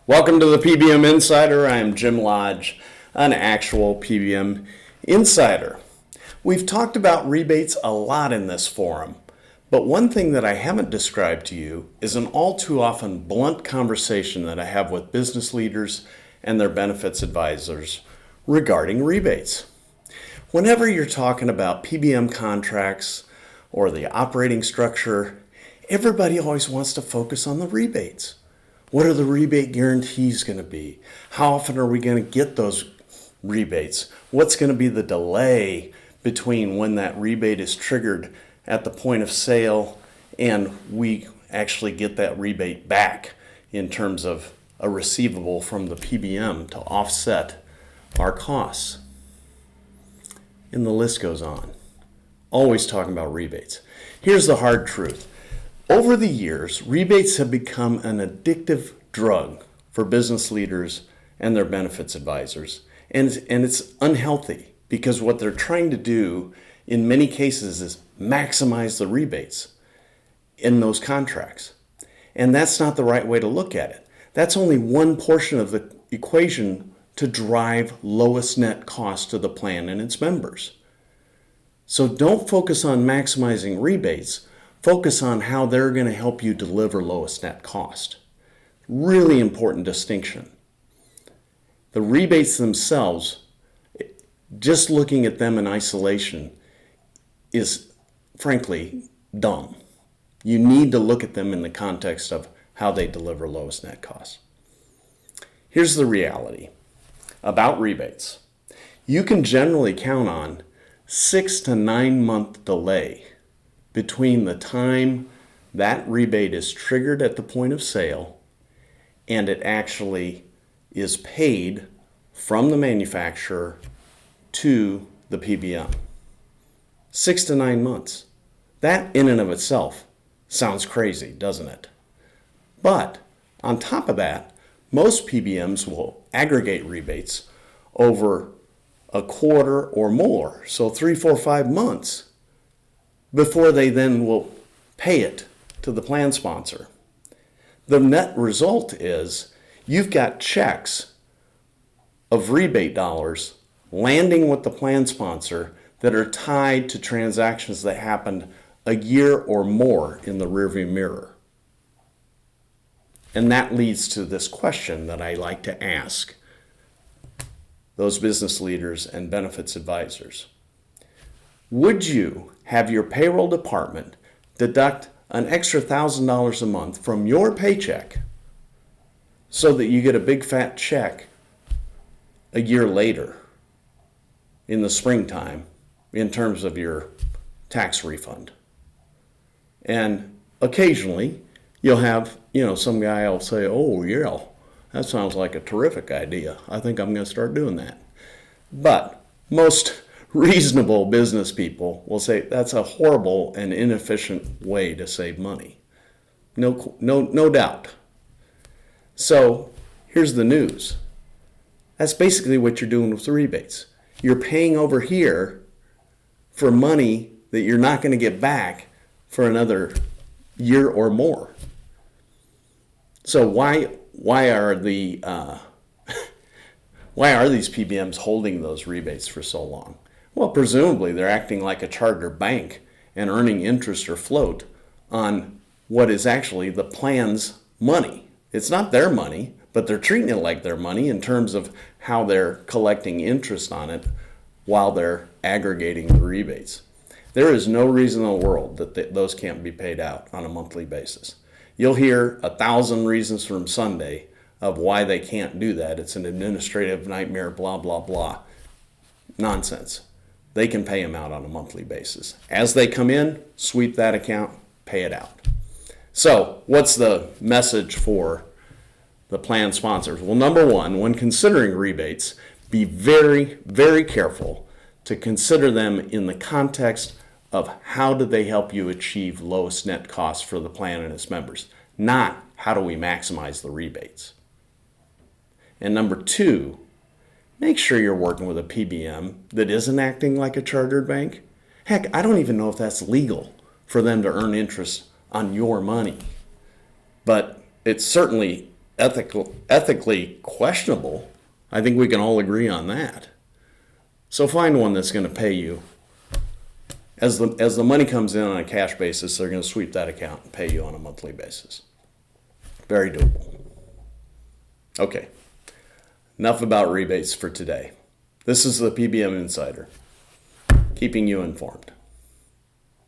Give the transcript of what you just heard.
Welcome to the PBM Insider. I am Jim Lodge, an actual PBM insider. We've talked about rebates a lot in this forum, but one thing that I haven't described to you is an all too often blunt conversation that I have with business leaders and their benefits advisors regarding rebates. Whenever you're talking about PBM contracts or the operating structure, everybody always wants to focus on the rebates. What are the rebate guarantees going to be? How often are we going to get those rebates? What's going to be the delay between when that rebate is triggered at the point of sale and we actually get that rebate back in terms of a receivable from the PBM to offset our costs? And the list goes on. Always talking about rebates. Here's the hard truth. Over the years, rebates have become an addictive drug for business leaders and their benefits advisors. And it's unhealthy because what they're trying to do in many cases is maximize the rebates in those contracts. And that's not the right way to look at it. That's only one portion of the equation to drive lowest net cost to the plan and its members. So don't focus on maximizing rebates. Focus on how they're going to help you deliver lowest net cost. Really important distinction. The rebates themselves, just looking at them in isolation is frankly dumb. You need to look at them in the context of how they deliver lowest net cost. Here's the reality about rebates. You can generally count on 6 to 9 month delay between the time that rebate is triggered at the point of sale and it actually is paid from the manufacturer to the PBM. 6 to 9 months. That in and of itself sounds crazy, doesn't it? But on top of that, most PBMs will aggregate rebates over a quarter or more, so 3, 4, 5 months before they then will pay it to the plan sponsor. The net result is you've got checks of rebate dollars landing with the plan sponsor that are tied to transactions that happened a year or more in the rearview mirror. And that leads to this question that I like to ask those business leaders and benefits advisors. Would you have your payroll department deduct an extra $1,000 a month from your paycheck so that you get a big fat check a year later in the springtime in terms of your tax refund? And occasionally you'll have, some guy will say, oh yeah, that sounds like a terrific idea. I think I'm going to start doing that. But most reasonable business people will say that's a horrible and inefficient way to save money. No doubt. So here's the news. That's basically what you're doing with the rebates. You're paying over here for money that you're not going to get back for another year or more. So why are these PBMs holding those rebates for so long? Well, presumably they're acting like a charter bank and earning interest or float on what is actually the plan's money. It's not their money, but they're treating it like their money in terms of how they're collecting interest on it while they're aggregating the rebates. There is no reason in the world that those can't be paid out on a monthly basis. You'll hear 1,000 reasons from Sunday of why they can't do that. It's an administrative nightmare, blah, blah, blah. Nonsense. They can pay them out on a monthly basis. As they come in, sweep that account, pay it out. So what's the message for the plan sponsors? Well, number one, when considering rebates, be very, very careful to consider them in the context of how do they help you achieve lowest net cost for the plan and its members, not how do we maximize the rebates. And number two, make sure you're working with a PBM that isn't acting like a chartered bank. Heck, I don't even know if that's legal for them to earn interest on your money. But it's certainly ethically questionable. I think we can all agree on that. So find one that's going to pay you. As the money comes in on a cash basis, they're going to sweep that account and pay you on a monthly basis. Very doable. Okay, enough about rebates for today. This is the PBM Insider, keeping you informed.